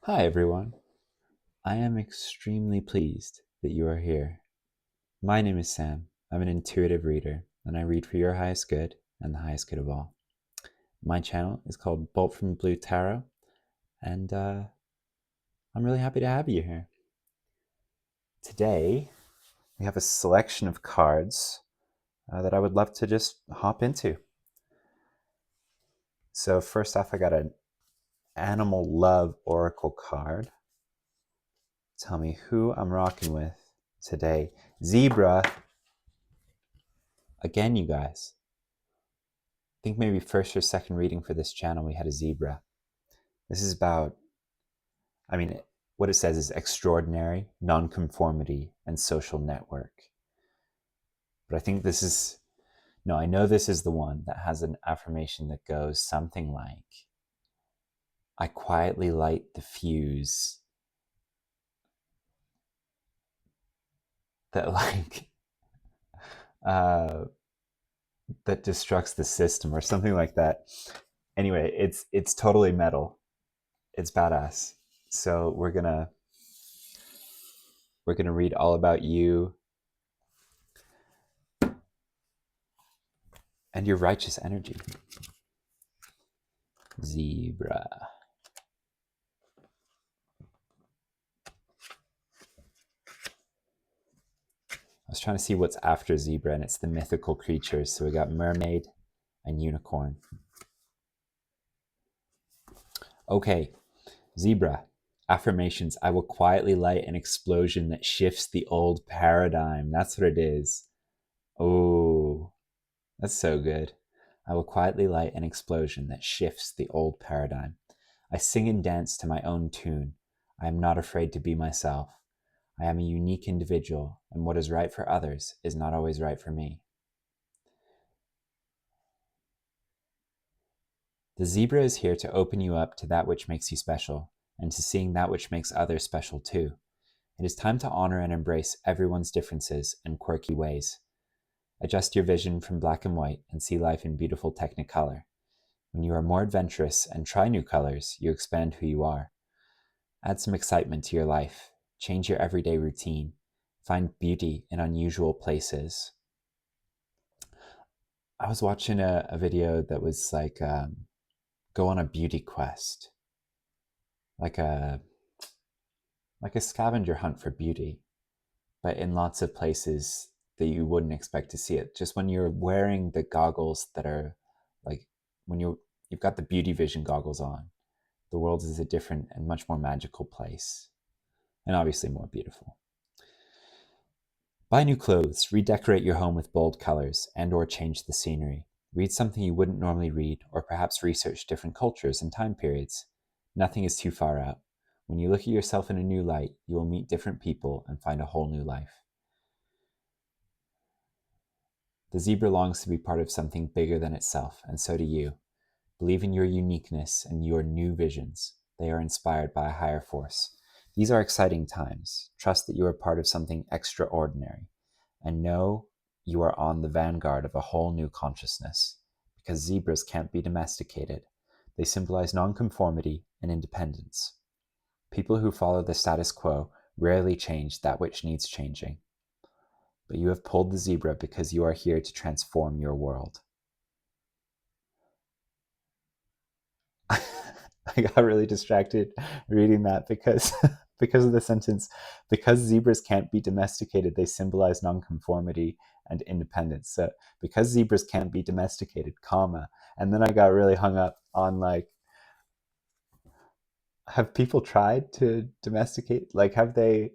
Hi everyone. I am extremely pleased that you are here. My name is Sam. I'm an intuitive reader, and I read for your highest good and the highest good of all. My channel is called Bolt from the Blue Tarot, and I'm really happy to have you here. Today, we have a selection of cards that I would love to just hop into. So first off, I got an Animal Love Oracle card. Tell me who I'm rocking with today. Zebra. Again, you guys. I think maybe first or second reading for this channel, we had a zebra. This is about, what it says is extraordinary, nonconformity, and social network. But I think I know this is the one that has an affirmation that goes something like, I quietly light the fuse that that destructs the system or something like that. Anyway, it's totally metal. It's badass. So we're gonna read all about you and your righteous energy. Zebra. I was trying to see what's after zebra, and it's the mythical creatures. So we got mermaid and unicorn. Okay, zebra. Affirmations. I will quietly light an explosion that shifts the old paradigm. That's what it is. Oh, that's so good. I will quietly light an explosion that shifts the old paradigm. I sing and dance to my own tune. I am not afraid to be myself. I am a unique individual, and what is right for others is not always right for me. The zebra is here to open you up to that which makes you special, and to seeing that which makes others special too. It is time to honor and embrace everyone's differences and quirky ways. Adjust your vision from black and white and see life in beautiful technicolor. When you are more adventurous and try new colors, you expand who you are. Add some excitement to your life. Change your everyday routine. Find beauty in unusual places. I was watching a video that was like, go on a beauty quest. Like a scavenger hunt for beauty, but in lots of places that you wouldn't expect to see it. Just when you're wearing the goggles that are like, when you've got the beauty vision goggles on, the world is a different and much more magical place, and obviously more beautiful. Buy new clothes, redecorate your home with bold colors, and or change the scenery. Read something you wouldn't normally read, or perhaps research different cultures and time periods. Nothing is too far out. When you look at yourself in a new light, you will meet different people and find a whole new life. The zebra longs to be part of something bigger than itself, and so do you. Believe in your uniqueness and your new visions. They are inspired by a higher force. These are exciting times. Trust that you are part of something extraordinary, and know you are on the vanguard of a whole new consciousness, because zebras can't be domesticated. They symbolize nonconformity and independence. People who follow the status quo rarely change that which needs changing. But you have pulled the zebra because you are here to transform your world. I got really distracted reading that because because of the sentence, because zebras can't be domesticated, they symbolize nonconformity and independence. So because zebras can't be domesticated, comma, and then I got really hung up on like, have people tried to domesticate? Like, have they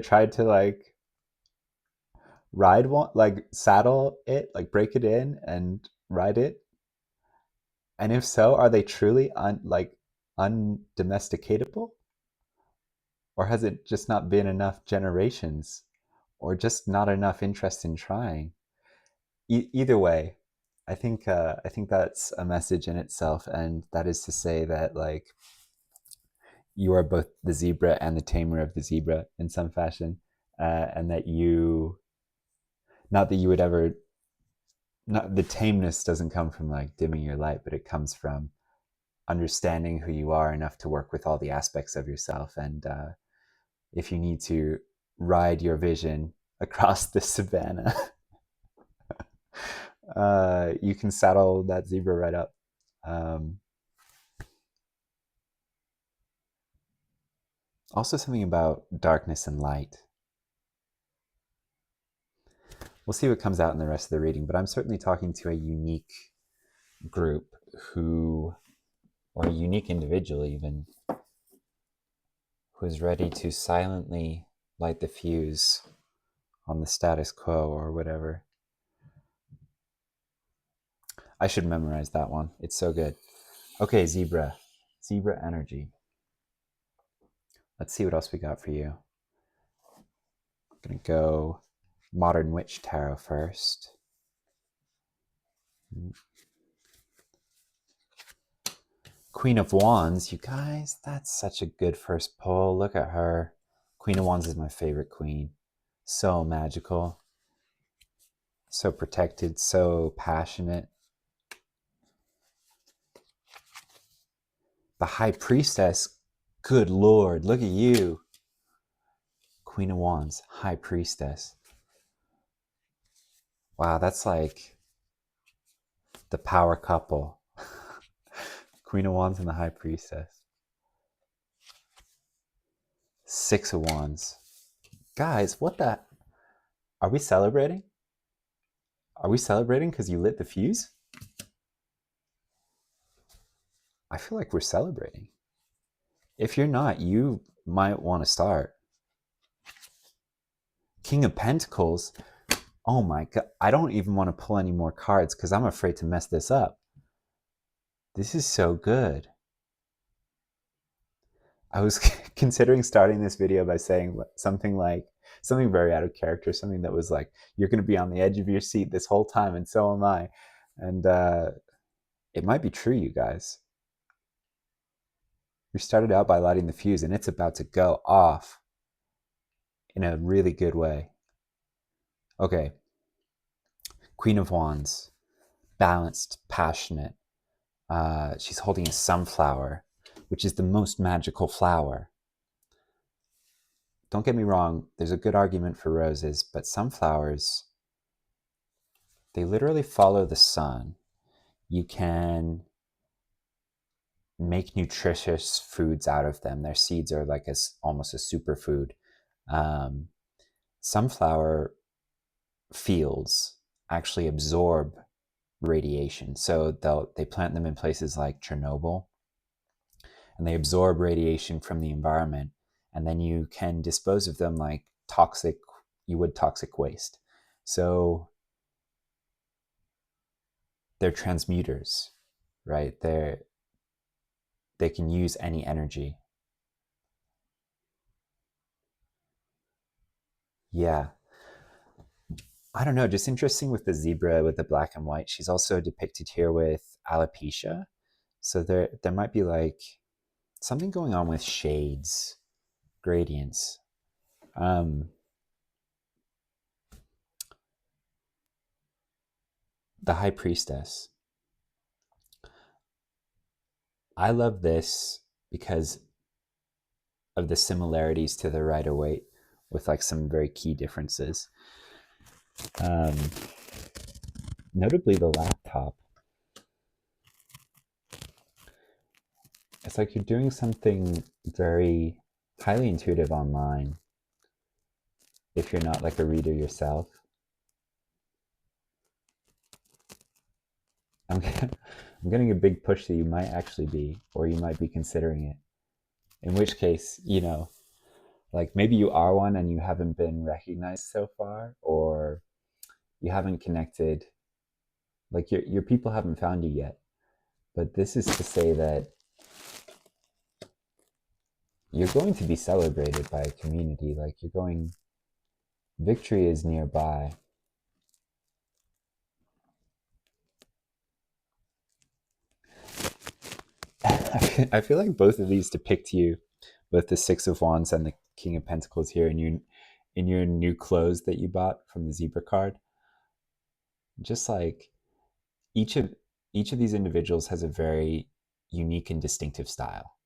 tried to like ride one, like saddle it, like break it in and ride it? And if so, are they truly undomesticatable? Or has it just not been enough generations, or just not enough interest in trying? Either way, I think that's a message in itself, and that is to say that like, you are both the zebra and the tamer of the zebra in some fashion, and that you, not that you would ever, not the tameness doesn't come from like dimming your light, but it comes from understanding who you are enough to work with all the aspects of yourself. And if you need to ride your vision across the savannah, you can saddle that zebra right up. Also something about darkness and light. We'll see what comes out in the rest of the reading, but I'm certainly talking to a unique group who, or a unique individual even, who is ready to silently light the fuse on the status quo or whatever. I should memorize that one. It's so good. Okay, Zebra. Zebra energy. Let's see what else we got for you. I'm going to go Modern Witch Tarot first. Queen of Wands. You guys, that's such a good first pull. Look at her. Queen of Wands is my favorite queen. So magical. So protected. So passionate. The High Priestess. Good Lord, look at you. Queen of Wands, High Priestess. Wow, that's like the power couple. Queen of Wands and the High Priestess. Six of Wands. Guys, what the? Are we celebrating? Are we celebrating because you lit the fuse? I feel like we're celebrating. If you're not, you might want to start. King of Pentacles. Oh my God. I don't even want to pull any more cards because I'm afraid to mess this up. This is so good. I was considering starting this video by saying something very out of character, something that was like, you're going to be on the edge of your seat this whole time, and so am I. And it might be true, you guys. We started out by lighting the fuse, and it's about to go off in a really good way. Okay. Queen of Wands. Balanced, passionate. She's holding a sunflower, which is the most magical flower. Don't get me wrong, there's a good argument for roses, but sunflowers, they literally follow the sun. You can make nutritious foods out of them. Their seeds are like almost a superfood. Sunflower fields actually absorb radiation. So they plant them in places like Chernobyl, and they absorb radiation from the environment, and then you can dispose of them like toxic waste. So they're transmuters, right? They can use any energy. Yeah. I don't know, just interesting with the zebra with the black and white. She's also depicted here with alopecia. So there might be like something going on with shades, gradients. The High Priestess. I love this because of the similarities to the Rider-Waite with like some very key differences. Notably the laptop. It's like you're doing something very highly intuitive online if you're not like a reader yourself. I'm getting a big push that you might actually be, or you might be considering it. In which case, like maybe you are one and you haven't been recognized so far, or you haven't connected, like your people haven't found you yet. But this is to say that you're going to be celebrated by a community. Like victory is nearby. I feel like both of these depict you, both the Six of Wands and the King of Pentacles here in your new clothes that you bought from the zebra card. Just like each of these individuals has a very unique and distinctive style,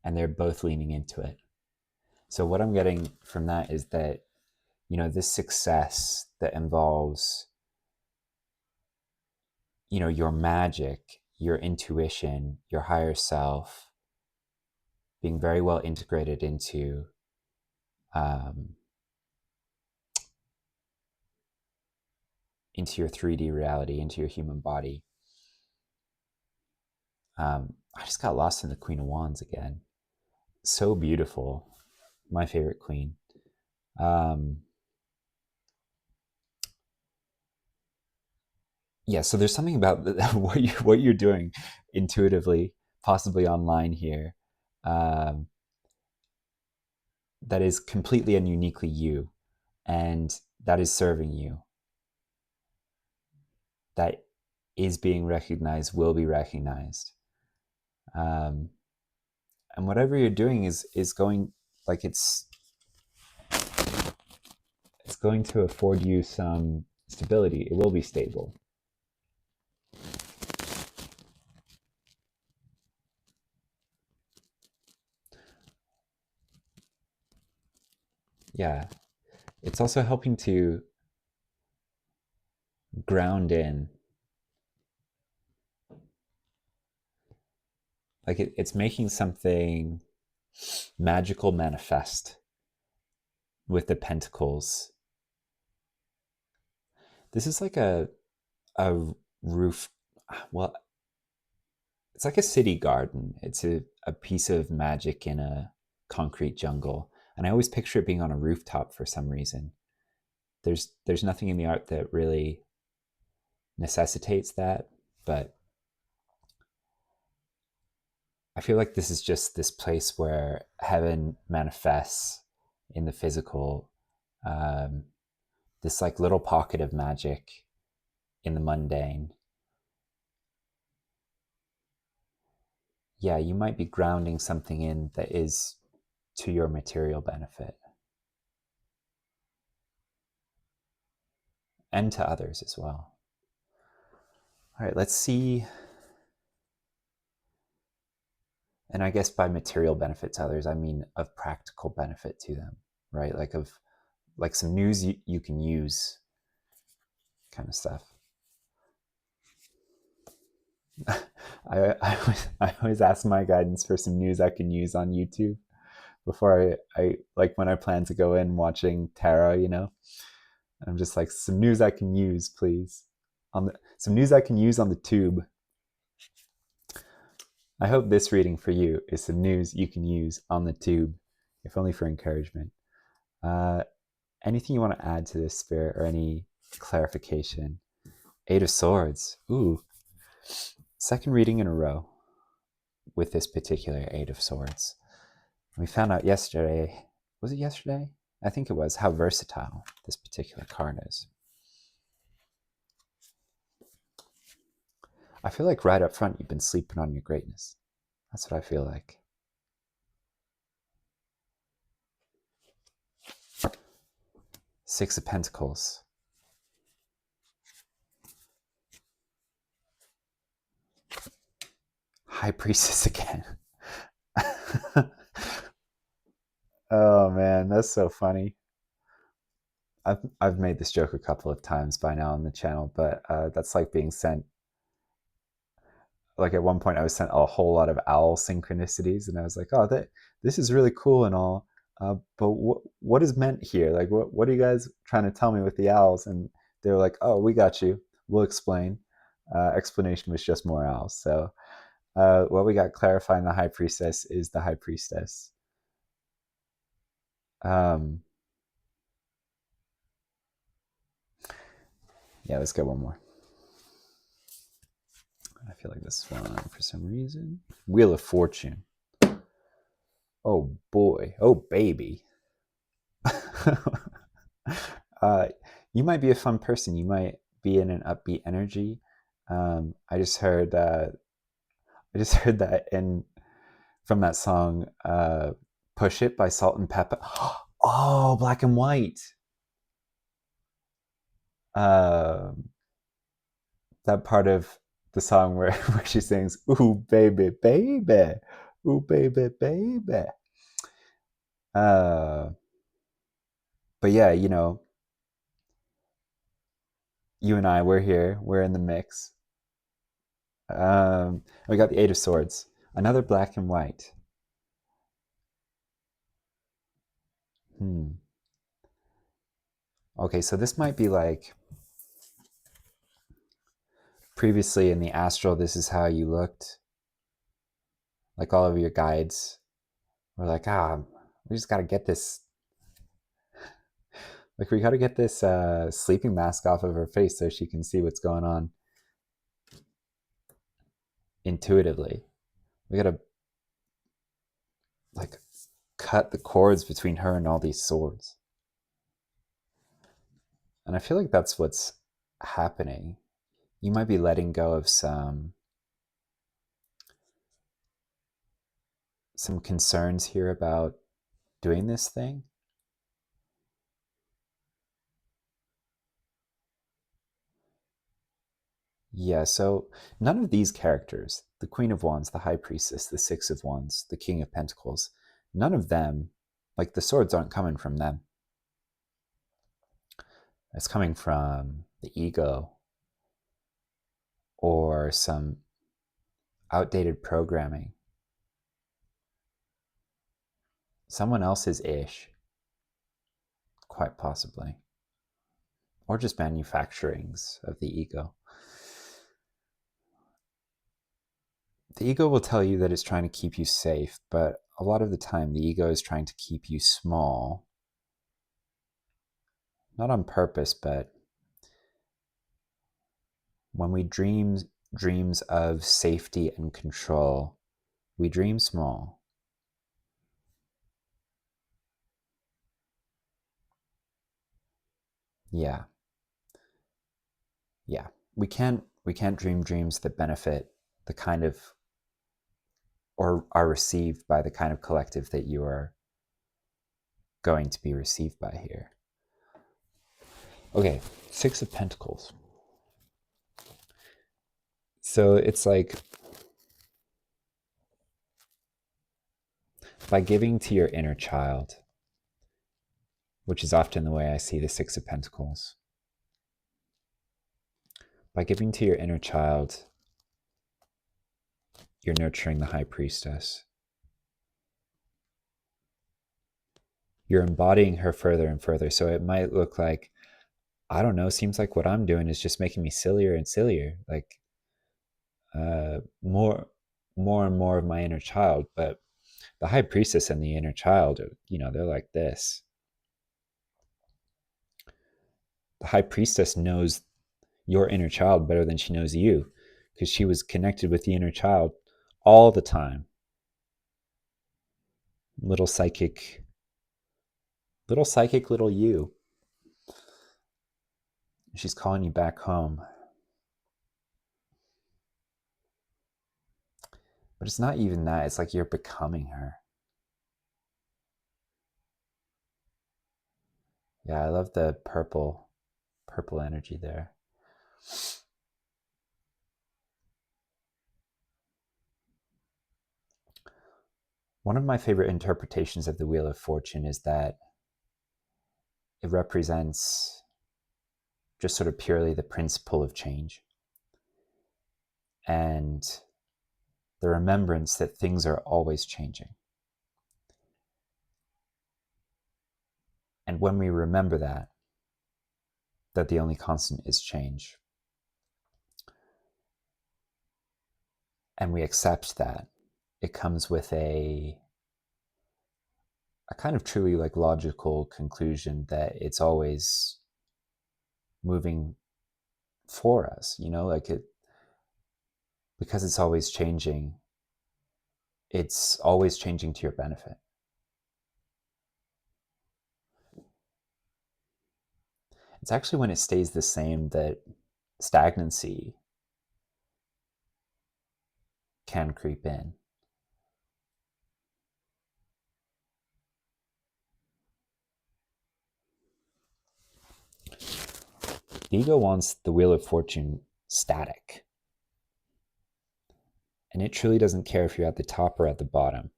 and they're both leaning into it. So what I'm getting from that is that, this success that involves, your magic, your intuition, your higher self being very well integrated into your 3D reality, into your human body. I just got lost in the Queen of Wands again. So beautiful. My favorite queen. Yeah, so there's something about what you're doing intuitively, possibly online here, that is completely and uniquely you, and that is serving you, that is being recognized, will be recognized. And whatever you're doing is going, like, it's going to afford you some stability. It will be stable. Yeah. It's also helping to ground in. Like, it's making something magical manifest with the pentacles. This is like a roof. Well, it's like a city garden. It's a piece of magic in a concrete jungle. And I always picture it being on a rooftop for some reason. There's nothing in the art that really necessitates that, but I feel like this is just this place where heaven manifests in the physical, this like little pocket of magic in the mundane. Yeah, you might be grounding something in that is to your material benefit and to others as well. All right, let's see. And I guess by material benefit to others, I mean of practical benefit to them, right? Like some news you can use, kind of stuff. I always ask my guidance for some news I can use on YouTube before I like when I plan to go in watching Cara, I'm just like, some news I can use, please. Some news I can use on the tube. I hope this reading for you is some news you can use on the tube, if only for encouragement. Anything you want to add to this, Spirit, or any clarification? Eight of Swords. Ooh. Second reading in a row with this particular Eight of Swords. We found out yesterday, was it yesterday? I think it was, how versatile this particular card is. I feel like right up front you've been sleeping on your greatness. That's what I feel like. Six of Pentacles. High Priestess again. Oh man, that's so funny. I've made this joke a couple of times by now on the channel, but that's like being sent. Like at one point, I was sent a whole lot of owl synchronicities, and I was like, "Oh, this is really cool and all, but what is meant here? Like, what are you guys trying to tell me with the owls?" And they were like, "Oh, we got you. We'll explain." Explanation was just more owls. So, what we got clarifying the High Priestess is the High Priestess. Yeah, let's get one more. I feel like this one for some reason. Wheel of Fortune. Oh boy. Oh baby. You might be a fun person. You might be in an upbeat energy. I just heard that in from that song Push It by Salt and Pepper. Oh, Black and White. That part of the song where, where she sings, "Ooh baby, baby, ooh baby, baby." Uh, but yeah, you know, you and I, we're here, we're in the mix. We got the Eight of Swords, another black and white. Okay, so this might be like previously in the astral, this is how you looked. Like all of your guides were like, we just got to get this. Like, we got to get this sleeping mask off of her face so she can see what's going on intuitively. We got to like cut the cords between her and all these swords. And I feel like that's what's happening. You might be letting go of some concerns here about doing this thing. Yeah, so none of these characters, the Queen of Wands, the High Priestess, the Six of Wands, the King of Pentacles, none of them, like the swords aren't coming from them. It's coming from the ego or some outdated programming. Someone else's ish, quite possibly. Or just manufacturings of the ego. The ego will tell you that it's trying to keep you safe, but a lot of the time the ego is trying to keep you small. Not on purpose, but when we dream dreams of safety and control, we dream small. Yeah. Yeah. We can't dream dreams that benefit the kind of or are received by the kind of collective that you are going to be received by here. Okay, Six of Pentacles. So it's like by giving to your inner child, which is often the way I see the Six of Pentacles. By giving to your inner child, you're nurturing the High Priestess. You're embodying her further and further. So it might look like, I don't know, seems like what I'm doing is just making me sillier and sillier. Like more and more of my inner child. But the High Priestess and the inner child, you know, they're like this. The High Priestess knows your inner child better than she knows you, because she was connected with the inner child all the time. Little psychic, little you. She's calling you back home. But it's not even that. It's like you're becoming her. Yeah, I love the purple energy there. One of my favorite interpretations of the Wheel of Fortune is that it represents just sort of purely the principle of change and the remembrance that things are always changing. And when we remember that the only constant is change, and we accept that, it comes with a kind of truly like logical conclusion that it's always moving for us, you know, like it, because it's always changing to your benefit. It's actually when it stays the same that stagnancy can creep in. The ego wants the Wheel of Fortune static. And it truly doesn't care if you're at the top or at the bottom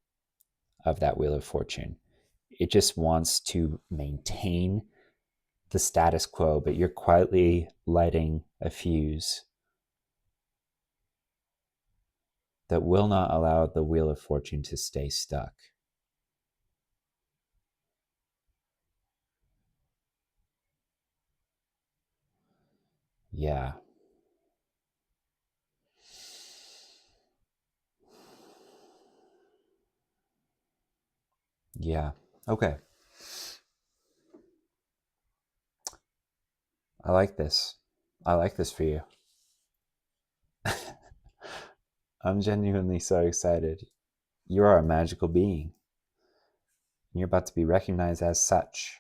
of that Wheel of Fortune. It just wants to maintain the status quo, but you're quietly lighting a fuse that will not allow the Wheel of Fortune to stay stuck. Yeah. Yeah. Okay. I like this. I like this for you. I'm genuinely so excited. You are a magical being. You're about to be recognized as such.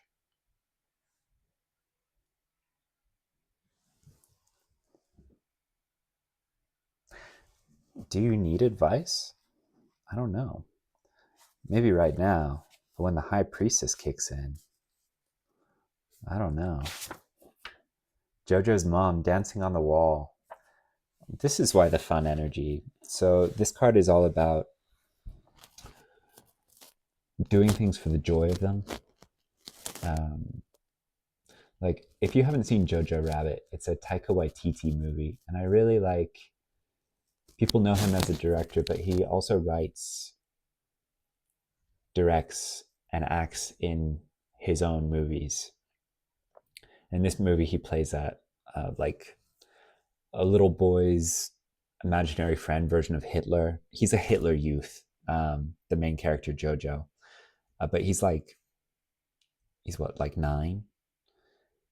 Do you need advice? I don't know. Maybe right now, but when the High Priestess kicks in, I don't know. Jojo's mom dancing on the wall. This is why the fun energy. So this card is all about doing things for the joy of them. Like, if you haven't seen Jojo Rabbit, it's a Taika Waititi movie, and I really like, people know him as a director, but he also writes, directs, and acts in his own movies. In this movie, he plays like a little boy's imaginary friend version of Hitler. He's a Hitler youth, the main character, Jojo. But he's what, like 9?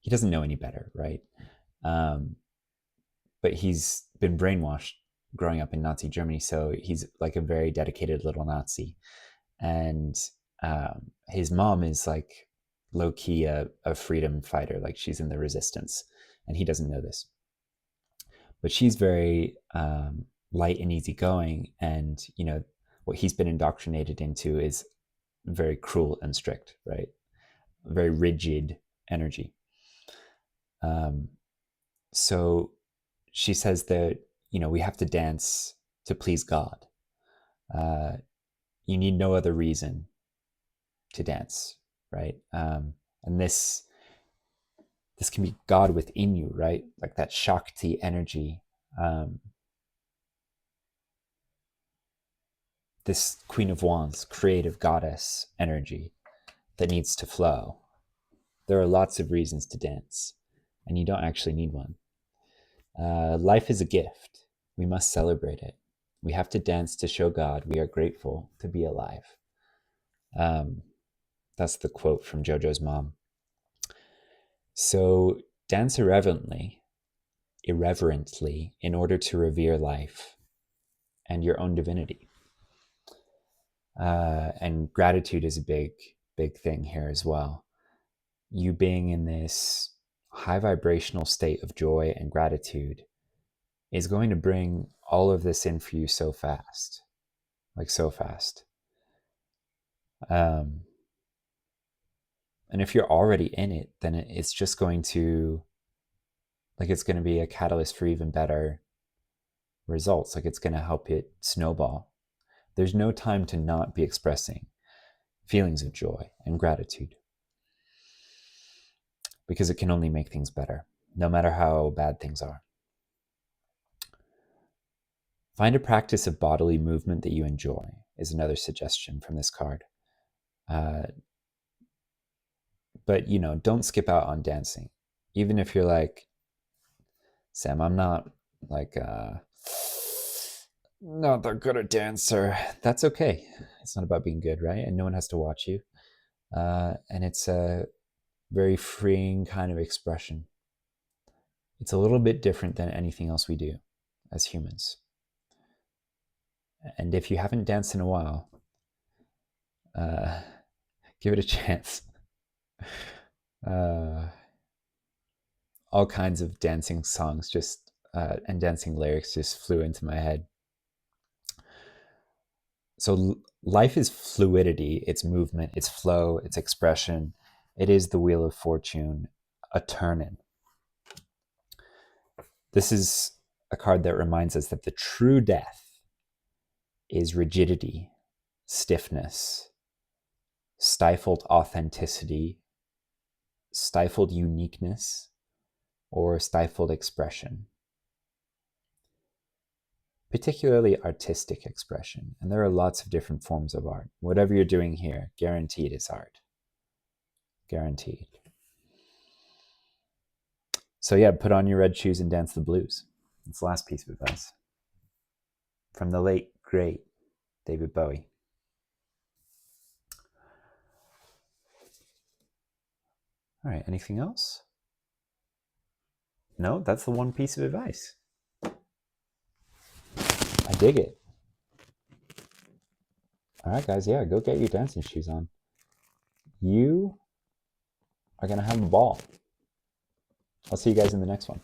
He doesn't know any better, right? But he's been brainwashed growing up in Nazi Germany, so he's like a very dedicated little Nazi. And his mom is like low-key a freedom fighter, like she's in the resistance, and he doesn't know this. But she's very light and easygoing, and what he's been indoctrinated into is very cruel and strict, right? Very rigid energy. So she says that, we have to dance to please God. You need no other reason to dance, right? And this can be God within you, right? Like that Shakti energy. This Queen of Wands, creative goddess energy that needs to flow. There are lots of reasons to dance, and you don't actually need one. Life is a gift. We must celebrate it. We have to dance to show God we are grateful to be alive. That's the quote from Jojo's mom. So dance irreverently, in order to revere life and your own divinity. And gratitude is a big, big thing here as well. You being in this high vibrational state of joy and gratitude is going to bring all of this in for you so fast, like so fast. And if you're already in it, then it's just going to, like, it's going to be a catalyst for even better results. Like, it's going to help it snowball. There's no time to not be expressing feelings of joy and gratitude, because it can only make things better, no matter how bad things are. Find a practice of bodily movement that you enjoy is another suggestion from this card. But, don't skip out on dancing. Even if you're like, Sam, I'm not like not that good a dancer. That's okay. It's not about being good, right? And no one has to watch you. And it's a very freeing kind of expression. It's a little bit different than anything else we do as humans. And if you haven't danced in a while, give it a chance. All kinds of dancing songs and dancing lyrics just flew into my head. So life is fluidity, it's movement, it's flow, it's expression. It is the Wheel of Fortune, a turning. This is a card that reminds us that the true death is rigidity, stiffness, stifled authenticity, stifled uniqueness, or stifled expression. Particularly artistic expression. And there are lots of different forms of art. Whatever you're doing here, guaranteed is art. Guaranteed. So yeah, put on your red shoes and dance the blues. That's the last piece of advice. From the late, great David Bowie. All right, anything else? No, that's the one piece of advice. I dig it. All right, guys, yeah, go get your dancing shoes on. You are going to have a ball. I'll see you guys in the next one.